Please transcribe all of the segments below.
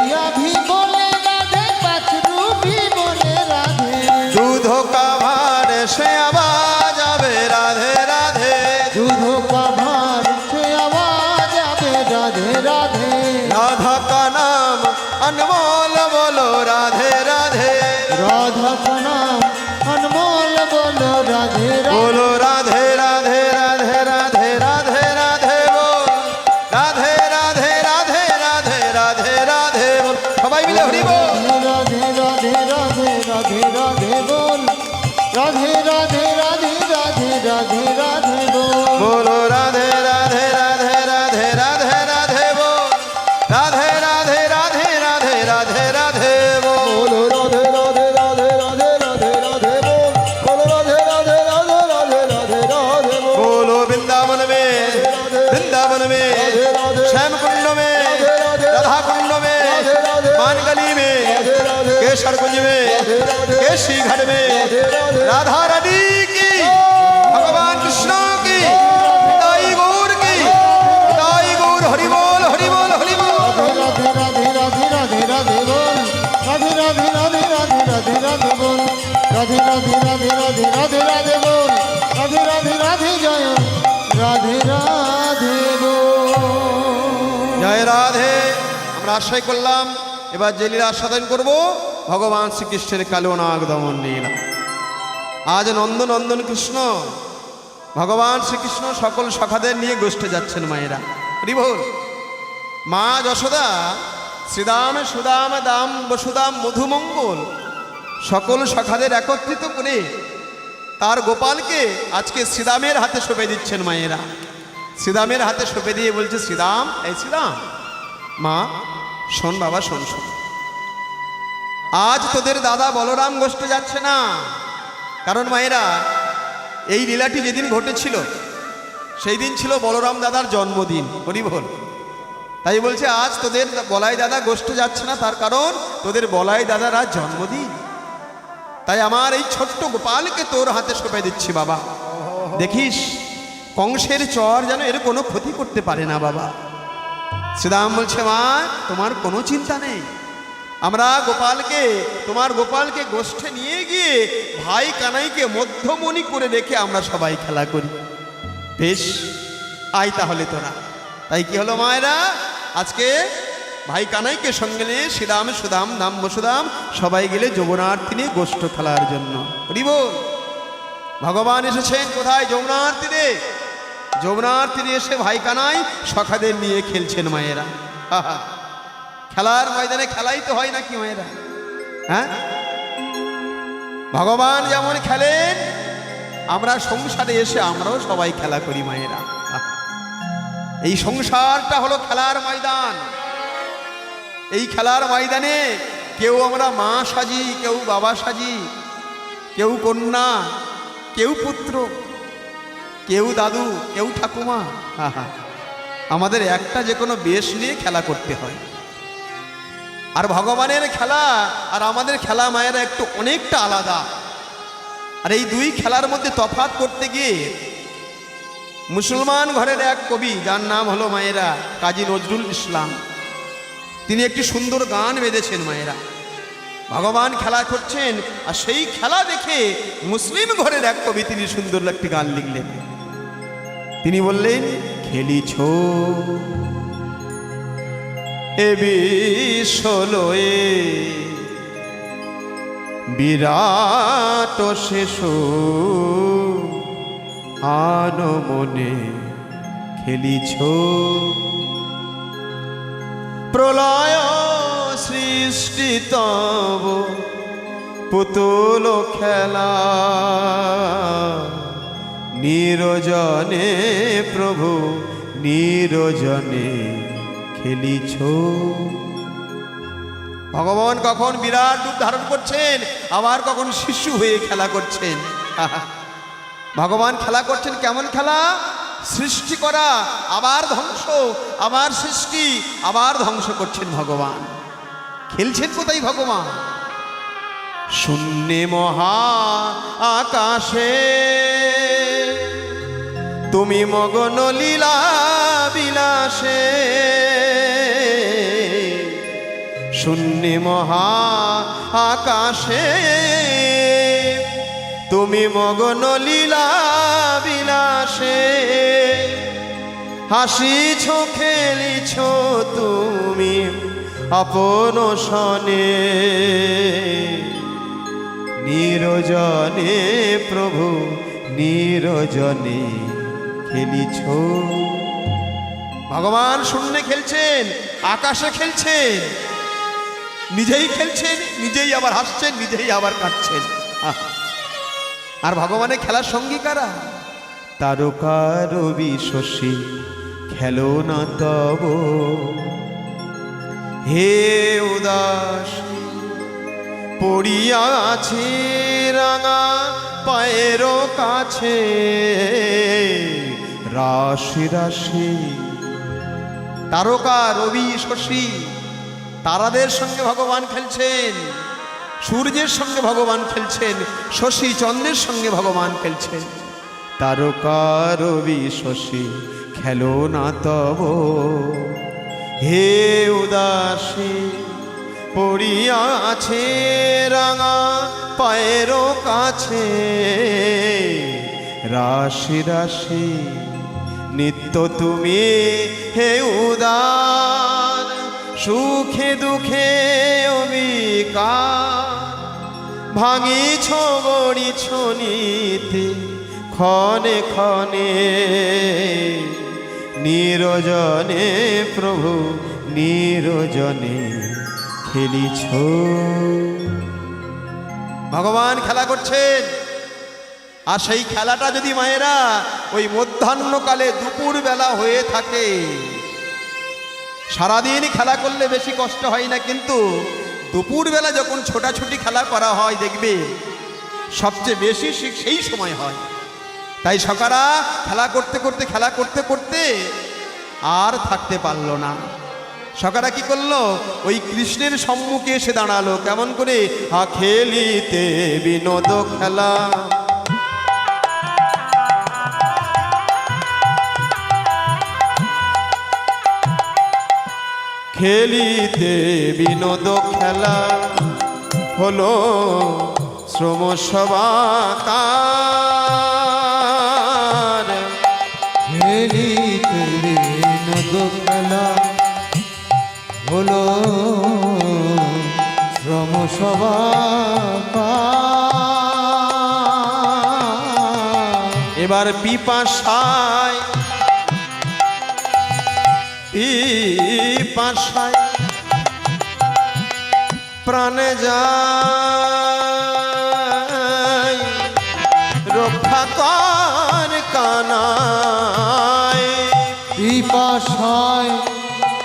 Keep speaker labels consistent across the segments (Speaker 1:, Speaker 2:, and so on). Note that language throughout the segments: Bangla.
Speaker 1: मैया भी बोले राधे, बछरू भी बोले राधे।
Speaker 2: दूध का भार से आवाज आवे राधे राधे,
Speaker 1: दूध का भार से आवाज आवे राधे राधे।
Speaker 2: राधा का नाम अनमोल बोलो राधे राधे,
Speaker 1: राधा का नाम अनमोल बोलो राधे राधे।
Speaker 2: बोलो राधे राधे राधे राधे राधे राधे बोल, राधे राधे राधे राधे राधे राधे बोल। सबाई मिले हरि बोल।
Speaker 1: राधे राधे राधे राधे राधे बोल, राधे राधे राधे राधे राधे राधे बोल।
Speaker 2: बोलो राधे राधे राधे राधे राधे राधे बोल, राधे राधे राधे राधे राधे राधे बोल।
Speaker 1: बोलो राधे राधे राधे राधे राधे राधे बोल, बोलो राधे राधे राधे राधे राधे राधे बोल।
Speaker 2: बोलो वृंदावन में, वृंदावन में, श्याम कुंड में, राधा कुंड में, मानगली में, केसर कुंज में, केसी घाट में, राधा रानी की, भगवान कृष्ण की, ताई गौर की, ताई गौर। हरि बोल हरि बोल हरि बोल।
Speaker 1: राधे राधे राधे राधे राधे बोल, राधे राधे राधे राधे राधे राधे बोल, राधे राधे राधे राधे राधे राधे बोल, राधे राधे राधे जय राधे राधे बोल।
Speaker 2: জয় রাধে। আমরা আশাই করলাম এবার যে লীলা আস্বাদন করব ভগবান শ্রীকৃষ্ণের কালো নাগ দমন লীলা। আজ নন্দনন্দন কৃষ্ণ ভগবান শ্রীকৃষ্ণ সকল সখাদের নিয়ে গোষ্ঠে যাচ্ছেন মায়েরা। হরি বল। মা যশোদা শ্রীদাম সুদাম দাম বসুদাম মধুমঙ্গল সকল সখাদের একত্রিত করে তার গোপালকে আজকে শ্রীদামের হাতে সঁপে দিচ্ছেন মায়েরা। শ্রীদামের হাতে সঁপে দিয়ে বলছে, শ্রীদাম, এই শ্রীদাম, মা শোন বাবা, শোন শোন, আজ তোদের দাদা বলরাম গোষ্ঠে যাচ্ছে না। কারণ মায়েরা, এই লীলাটি যেদিন ঘটেছিল সেই দিন ছিল বলরাম দাদার জন্মদিন। হরি বল। তাই বলছে আজ তোদের বলাই দাদা গোষ্ঠে যাচ্ছে না, তার কারণ তোদের বলাই দাদার আজ জন্মদিন। তাই আমার এই ছোট্ট গোপালকে তোর হাতে সঁপে দিচ্ছি বাবা। দেখিস কংসের চর যেন এর কোনো ক্ষতি করতে পারে না বাবা। শ্রীদাম বলছে, মা তোমার কোনো চিন্তা নেই, আমরা গোপালকে, তোমার গোপালকে গোষ্ঠে নিয়ে গিয়ে ভাই কানাইকে মধ্যমণি করে রেখে আমরা সবাই খেলা করি। বেশ, আয় তাহলে তোরা। তাই কি হলো মায়েরা, আজকে ভাই কানাইকে সঙ্গে নিয়ে শ্রীরাম সুদাম নাম বসুদাম সবাই গেলে যমুনার্থী নিয়ে গোষ্ঠ খেলার জন্য। হরি বল। ভগবান এসেছেন কোথায়? যমুনার তীরে। যমুনার তীরে এসে ভাই কানাই সখাদের নিয়ে খেলছেন মায়েরা। খেলার ময়দানে খেলাই তো হয় নাকি মায়েরা? হ্যাঁ, ভগবান যেমন খেলেন আমরা সংসারে এসে আমরাও সবাই খেলা করি মায়েরা। এই সংসারটা হলো খেলার ময়দান। এই খেলার ময়দানে কেউ আমরা মা সাজি, কেউ বাবা সাজি, কেউ কন্যা, কেউ পুত্র, কেউ দাদু, কেউ ঠাকুমা। আমাদের একটা যে কোনো বেশ নিয়ে খেলা করতে হয়। আর ভগবানের খেলা আর আমাদের খেলা মায়েরা একটু অনেকটা আলাদা। আর এই দুই খেলার মধ্যে তফাৎ করতে গিয়ে মুসলমান ঘরের এক কবি, যার নাম হলো মায়েরা কাজী নজরুল ইসলাম, তিনি একটি সুন্দর গান বেঁধেছেন মায়েরা। ভগবান খেলা করছেন আর সেই খেলা দেখে মুসলিম ঘরের এক কবি তিনি সুন্দর একটি গান লিখলেন। তিনি বললেন, খেলিছ এ বিশ্বলয়ে বিরাট শেষ আনমনে খেলিছ প্রলয় সৃষ্টি তব পুতুল খেলা নিরজনে প্রভু নিরজনে খেলিছ। ভগবান কখন বিরাট রূপ ধারণ করছেন, আবার কখন শিশু হয়ে খেলা করছেন। ভগবান খেলা করছেন কেমন খেলা? সৃষ্টি করা, আবার ধ্বংস, আবার সৃষ্টি, আবার ধ্বংস করছেন ভগবান। খেলছেন কোথায় ভগবান? শূন্যে মহা আকাশে তুমি মগন লীলা বিলাসে, শূন্যে মহা আকাশে তুমি মগন লীলা বিলাসে হাসিছ খেলিছ তুমি আপন সনে নিরজনে প্রভু নিরজনে খেলিছ। ভগবান শূন্যে খেলছেন, আকাশে খেলছেন, নিজেই খেলছেন, নিজেই আবার হাসছেন, নিজেই আবার কাঁদছেন। আর ভগবানের খেলার সঙ্গী কারা? তারকা রবি শশী খেলো না তব হে উদাস পড়িয়া আছে রাঙা পায়ের কাছে রাশি রাশি। তারকা রবি শশী তারাদের সঙ্গে ভগবান খেলছেন, সূর্যের সঙ্গে ভগবান খেলছেন, শশী চন্দ্রের সঙ্গে ভগবান খেলছেন। তারকা রবি শশী খেলো না তব হে উদাসী পড়িয়া আছে রাঙা পায়ের কাছে রাশি রাশি। নিত্য তুমি হে উদার সুখে দুঃখে অবিকার ভাঙিছ গড়িছ নিতে ক্ষণে ক্ষণে নিরজনে প্রভু নিরজনে খেলিছ। ভগবান খেলা করছেন, আর সেই খেলাটা যদি মায়েরা ওই মধ্যাহ্নকালে দুপুর বেলা হয়ে থাকে, সারাদিন খেলা করলে বেশি কষ্ট হয় না, কিন্তু দুপুরবেলা যখন ছোটাছুটি খেলা করা হয় দেখবে সবচেয়ে বেশি সেই সময় হয়। তাই সকারা খেলা করতে করতে খেলা করতে করতে আর থাকতে পারলো না। সকারা কি করলো? ওই কৃষ্ণের সম্মুখে এসে দাঁড়ালো। কেমন করে? খেলিতে বিনোদ খেলা খেলিতে বিনোদ খেলা হলো শ্রম সবাকার
Speaker 1: খেলিতে বিনোদ খেলা হলো শ্রম সবাকার।
Speaker 2: এবার পিপাসায় পিপাসায় প্রাণে যায় রক্ষা কর কানায়।
Speaker 1: পিপাসায়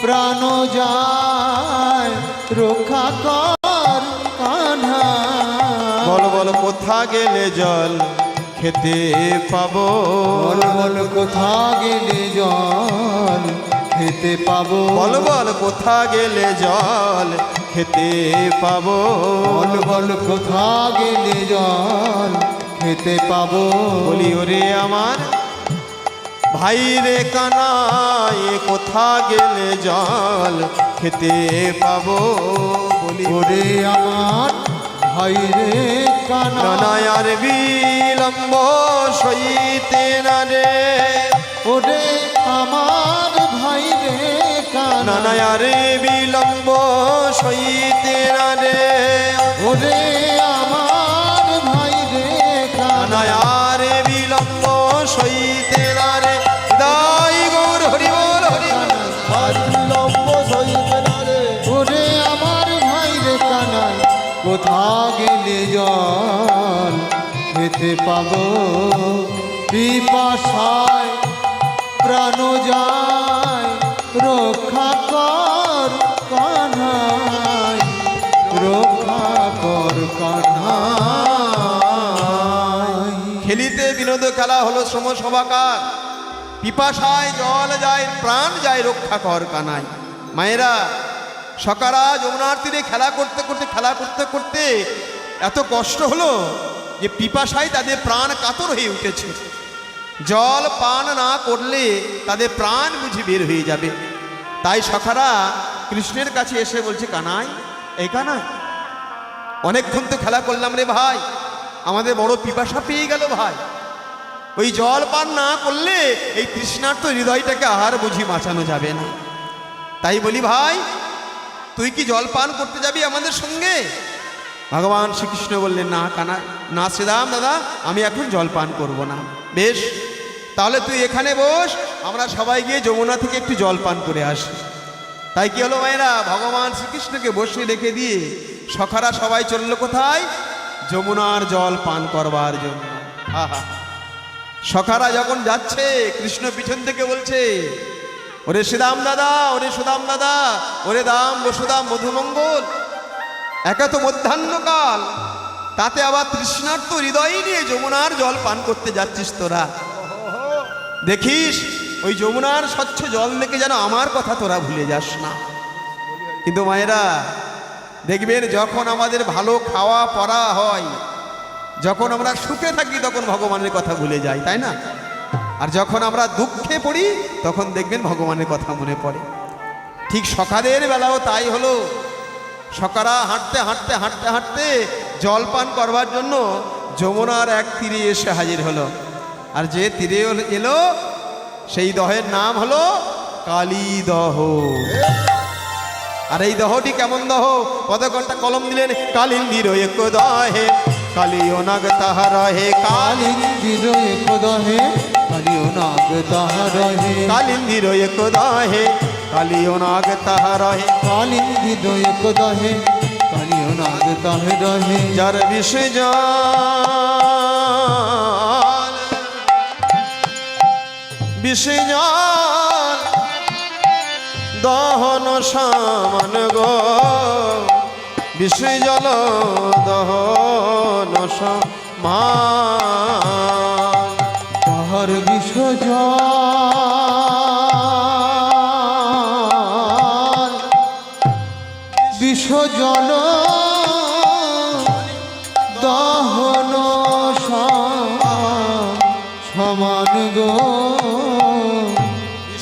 Speaker 1: প্রাণ যায় রক্ষা কর কান্হা।
Speaker 2: বল বল কোথা গেলে জল খেতে পাবো?
Speaker 1: বল বল কোথা গেলে জল খেতে পাবো?
Speaker 2: বল বল কোথা গেলে জল খেতে পাবো?
Speaker 1: বল বল কোথা গেলে জল খেতে পাবো?
Speaker 2: বলি ওরে আমার ভাই রে কানাই কোথা গেলে জল খেতে পাবো? বলি
Speaker 1: ওরে আমার ভাই রে কানা।
Speaker 2: কানাই আর বিলম্ব সইতে না রে।
Speaker 1: ওরে আমার ভাই রে কানা।
Speaker 2: নানাই আর বিলম্ব সইতে না রে।
Speaker 1: ওরে আমার ভাই রে কানা।
Speaker 2: নানাই আর বিলম্ব সইতে না রে। দাই গৌর হরি বল হরি
Speaker 1: বিলম্ব সইতে না রে। ওরে আমার ভাই রে কানা কোথা গেলে জল খেতে পাবো? পিপাসায় প্রাণ যায় রক্ষা কর কান্হাই। রক্ষা কর কান্হাই।
Speaker 2: খেলিতে বিনোদ খেলা হলো শ্রম সভাকার। পিপাসায় জল যায় প্রাণ যায় রক্ষা কর কানাই। মায়েরা সকারা যমুনার তীরে খেলা করতে করতে এত কষ্ট হলো যে পিপাসায় তাদের প্রাণ কাতর হয়ে উঠেছে। জল পান না করলে তাদের প্রাণ বুঝি বের হয়ে যাবে। তাই সখারা কৃষ্ণের কাছে এসে বলছে, কানাই, এই কানাই, অনেকক্ষণ তো খেলা করলাম রে ভাই, আমাদের বড় পিপাসা পেয়ে গেল ভাই, ওই জল পান না করলে এই তৃষ্ণার্ত হৃদয়টাকে আহার বুঝি বাঁচানো যাবে না। তাই বলি ভাই, তুই কি জল পান করতে যাবি আমাদের সঙ্গে? ভগবান শ্রীকৃষ্ণ বললেন, না কানা, না শ্রীরাম দাদা, আমি এখন জল পান করব না। বেশ, তাহলে তুই এখানে বস, আমরা সবাই গিয়ে যমুনা থেকে একটু জল পান করে আসি। তাই কি হলো মায়েরা, ভগবান শ্রীকৃষ্ণকে বসে রেখে দিয়ে সখারা সবাই চললো কোথায়? যমুনার জল পান করবার জন্য। আহা, সখারা যখন যাচ্ছে, কৃষ্ণ পিছন থেকে বলছে, ওরে শ্রীরাম দাদা, ওরে সুদাম দাদা, ওরে দাম বসুদাম মধুমঙ্গল, একা তো মধ্যাহ্নকাল, তাতে আবার তৃষ্ণার্ত হৃদয় নিয়ে যমুনার জল পান করতে যাচ্ছিস তোরা। দেখিস ওই যমুনার স্বচ্ছ জল দেখে যেন আমার কথা তোরা ভুলে যাস না। কিন্তু মায়েরা দেখবেন, যখন আমাদের ভালো খাওয়া পড়া হয়, যখন আমরা সুখে থাকি, তখন ভগবানের কথা ভুলে যাই, তাই না? আর যখন আমরা দুঃখে পড়ি, তখন দেখবেন ভগবানের কথা মনে পড়ে। ঠিক সখাদের বেলাও তাই হলো। সখারা হাঁটতে হাঁটতে হাঁটতে হাঁটতে জল পান করবার জন্য যমুনার এক তীরে এসে হাজির হলো। আর যে তীরে এলো, সেই দহের নাম হলো কালীদহ। আর এই দহটি কেমন দহ? পদকর্তা কলম দিলেন, কালিন্দির এক দহে কালিও নাগ তাহারহে,
Speaker 1: কালিন্দির এক দহে কালিও নাগ তাহারহে,
Speaker 2: কালিন্দির এক দহে কালিও নাগ তাহারহে,
Speaker 1: কালিন্দির এক দহে কালিও নাগ তাহারহে।
Speaker 2: যার বিষে জল, বিষে জল দহন সমান গো, বিষে জল দহন সমান।
Speaker 1: তাহার বিষ জল বিষ জল দহন সমান গো,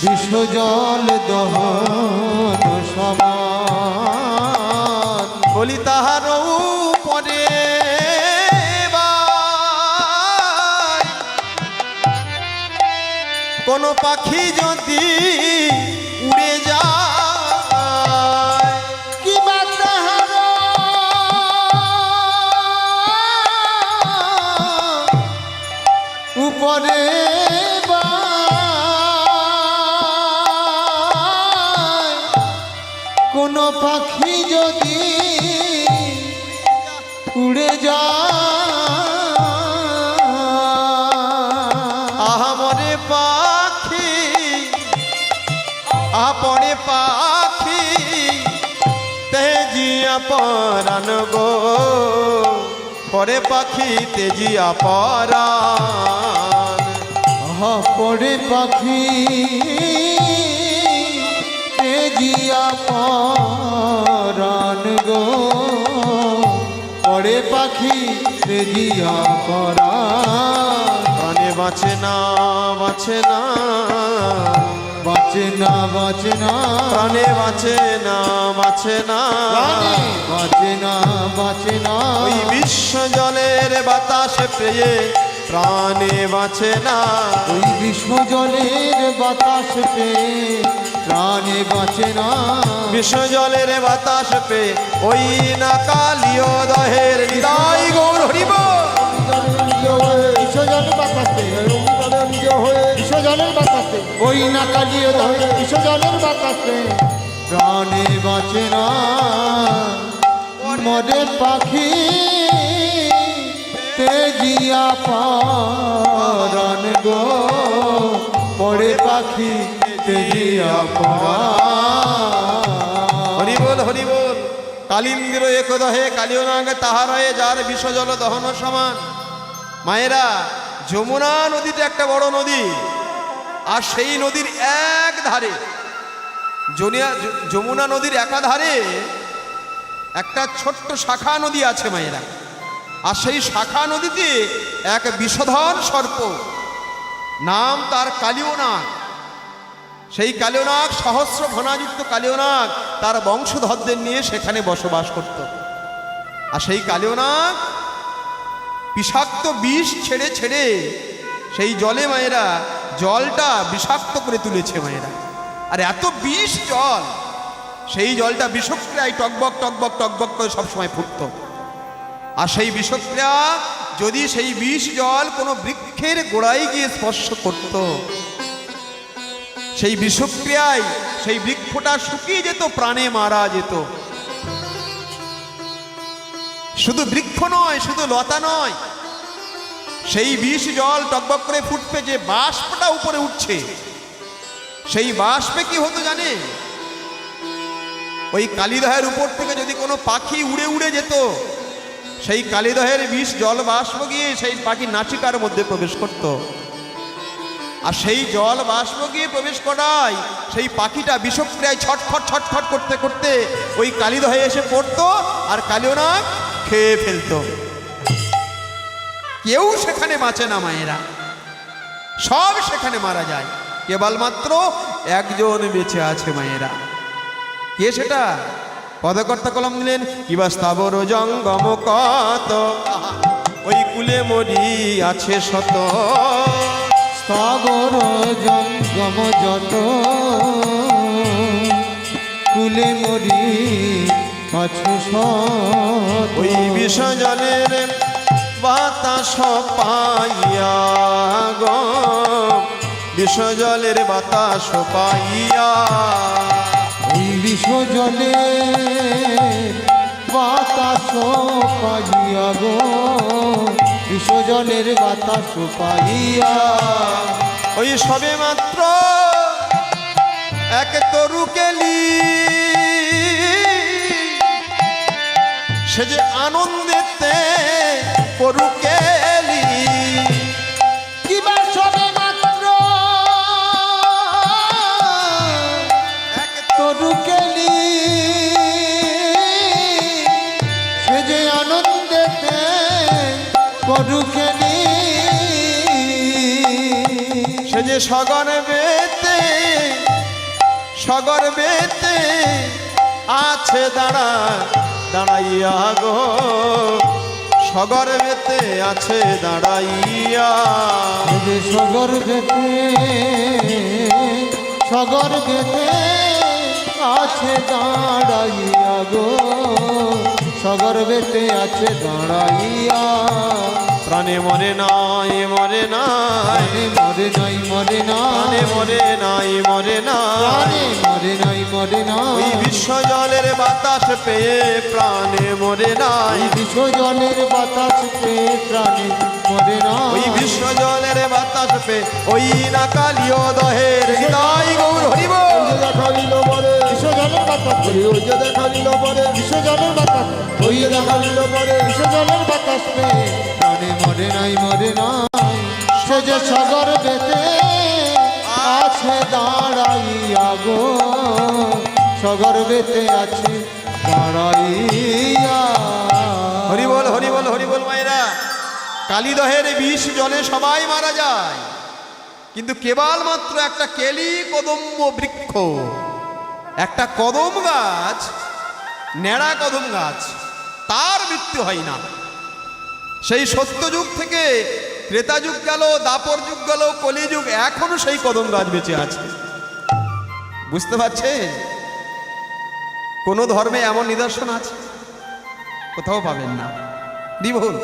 Speaker 1: বিষ জল দহন সমান।
Speaker 2: বলি তাহার উপরে কোন পাখি যদি উড়ে যায়,
Speaker 1: কি বা তাহার উপরে কোন পাখি যদি উড়ে যায়,
Speaker 2: আহামরে পাখি আপনে পাখি তেজিয়া পরান গো, পরে পাখি তেজিয়া পরান।
Speaker 1: পড়ে পাখি তেজিয়া পরান গো, পড়ে পাখি তেজিয়া পরান।
Speaker 2: প্রাণে বাঁচে না, বাঁচে না,
Speaker 1: বাঁচে না, বাঁচে না,
Speaker 2: প্রাণে বাঁচে না, বাঁচে না,
Speaker 1: প্রাণে বাঁচে না, বাঁচে না।
Speaker 2: ওই বিশ্ব জলের বাতাস পেয়ে প্রাণে বাঁচে না,
Speaker 1: ওই বিশ্ব জলের বাতাস পেয়ে প্রাণে বাঁচে না,
Speaker 2: বিশ্ব জলের বাতাস পেয়ে ওই না কালীয় দহের হৃদয় গৌর হরিব।
Speaker 1: বিশ্ব জলের বাতাস পেয়ে বিশ্ব জলের বাতাস পেয়ে ওই না কালীয় দহে বিশ্ব জলের বাতাস পেয়ে প্রাণে বাঁচে না, মরে পাখি তেজিয়া পরান গো, পড়ে পাখি তেজিয়া পরান।
Speaker 2: হরি বল, হরি বল। কালিন্দির এক দহে কালীয় নাগ তাহারহে, যার বিষ জল দহন সমান। মায়েরা, যমুনা নদীটা একটা বড় নদী, আর সেই নদীর এক ধারে, যমুনা নদীর একাধারে একটা ছোট্ট শাখা নদী আছে মায়েরা। আর সেই শাখা নদীতে এক বিষধর সর্প, নাম তার কালীয় নাগ। সেই কালিয়নাগ, সহস্র ঘনাযুক্ত কালিয়নাগ তার বংশধরদের নিয়ে সেখানে বসবাস করত। আর সেই কালিয়নাগ বিষাক্ত বিষ ছেড়ে ছেড়ে সেই জলে মায়েরা জলটা বিষাক্ত করে তুলেছে মায়েরা। আর এত বিষ জল, সেই জলটা বিষক্রিয়ায় টকবক টকবক টকবক করে সবসময় ফুটত। আর সেই বিষক্রিয়া যদি সেই বিষ জল কোনো বৃক্ষের গোড়ায় গিয়ে স্পর্শ করত, সেই বিষক্রিয়ায় সেই বৃক্ষটা শুকিয়ে যেত, প্রাণে মারা যেত। শুধু বৃক্ষ নয়, শুধু লতা নয়, সেই বিষ জল টকবক করে ফুটবে, যে বাষ্পটা উপরে উঠছে, সেই বাষ্পে কি হতো জানে? ওই কালিদহের উপর থেকে যদি কোনো পাখি উড়ে উড়ে যেত, সেই কালিদহের বিষ জল বাষ্প গিয়ে সেই পাখির নাসিকার মধ্যে প্রবেশ করত। আর সেই জল বাষ্প গিয়ে প্রবেশ করায় সেই পাখিটা বিষক্রিয়ায় ছটফট ছটফট করতে করতে ওই কালিদহে এসে পড়তো, আর কালিয়নাগ খেয়ে ফেলতো। কেউ সেখানে বাঁচে না মায়েরা, সব সেখানে মারা যায়। কেবলমাত্র একজন বেঁচে আছে মায়েরা। কে সেটা? পদকর্তা কলম দিলেন, কিবা স্থাবর জঙ্গম কত, ওই কুলে মরি আছে শত।
Speaker 1: স্থাবর জঙ্গম যত, কুলে মরি আছে শত।
Speaker 2: ওই বিষ জলের বাতাস পাইয়া গো, বিষ জলের বাতাস পাইয়া,
Speaker 1: ওই বিষ জলে বাতাস পাইয়া গো, বিষ জলের বাতাস পাইয়া।
Speaker 2: ওই সবে মাত্র এক তরু কেলি, সে যে আনন্দেতে করু কেলি।
Speaker 1: কিবা সবে মাত্র এক তরু কেলি, সে যে আনন্দেতে করু কেলি।
Speaker 2: সে যে সগর্বেতে সগর্বেতে আছে দাঁড়াইয়া গো, সগর্বেতে আছে দাঁড়াইয়া।
Speaker 1: যে সগর্বেতে সগর্বেতে আছে দাঁড়াইয়া গো, সগর্বেতে আছে দাঁড়াইয়া।
Speaker 2: প্রাণে মরে নাই মরে নাই,
Speaker 1: মরে নাই মরে নাই,
Speaker 2: প্রাণে মরে নাই মরে নাই,
Speaker 1: মরে নাই মরে নাই।
Speaker 2: ওই বিশ্ব জলের বাতাস পেয়ে প্রাণে মরে নাই,
Speaker 1: বিশ্ব জলের বাতাস পেয়ে প্রাণে মরে নাই।
Speaker 2: ওই বিশ্ব জলের বাতাস পেয়ে ওই না কালিয় দহের হৃদয় গৌর হরিব।
Speaker 1: দেখাইল পরে বিশ্ব জলের বাতাস, ওই যে দেখাইল পরে বিশ্ব জলের বাতাস, ওই যে দেখাইল পরে বিশ্ব জলের বাতাস পেয়ে প্রাণে মরে নাই মরে নাই। সে যে সাগর বেতে আছে দাঁড়াইয়া গো, সাগর বেতে আছে দাঁড়াইয়া।
Speaker 2: হরিবল হরিবল হরিবল। মায়েরা, কালিদহের বিষ জলে সবাই মারা যায়, কিন্তু কেবলমাত্র একটা কেলি কদম্ব বৃক্ষ, একটা কদম গাছ, ন্যাড়া কদম গাছ, তার মৃত্যু হয় না। সেই সত্যযুগ থেকে ত্রেতা যুগ গেল, দাপর যুগ গেল, কলিযুগ, এখনো সেই কদম গাছ বেঁচে আছে। বুঝতে পারছেন? কোন ধর্মে এমন নিদর্শন আছে? কোথাও পাবেন না। দ্বিভুল।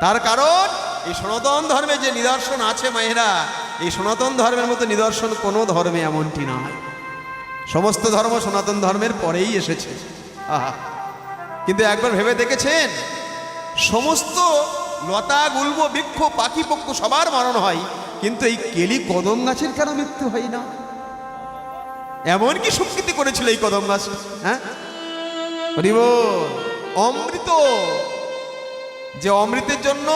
Speaker 2: তার কারণ এই সনাতন ধর্মে যে নিদর্শন আছে মায়েরা, এই সনাতন ধর্মের মতো নিদর্শন কোনো ধর্মে এমনটি নয়। সমস্ত ধর্ম সনাতন ধর্মের পরেই এসেছে। আহা, কিন্তু একবার ভেবে দেখেছেন, সমস্ত লতা গুল্ম বৃক্ষ পাখি পক্ষ সবার মরণ হয়, কিন্তু এই কেলি কদম গাছের কেন মৃত্যু হয় না? এমন কি স্বীকৃতি করেছিল এই কদম গাছ? হ্যাঁ, অমৃত, যে অমৃতের জন্য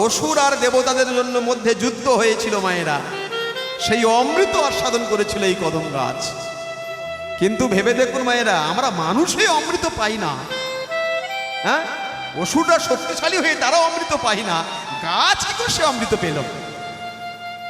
Speaker 2: অসুর আর দেবতাদের জন্য মধ্যে যুদ্ধ হয়েছিল মায়েরা, সেই অমৃত আস্বাদন করেছিল এই কদম গাছ। কিন্তু ভেবে দেখুন মায়েরা, আমরা মানুষই অমৃত পাই না। হ্যাঁ, অসুররা শক্তিশালী হয়ে তারাও অমৃত পাই না, গাছ কি করে সে অমৃত পেল?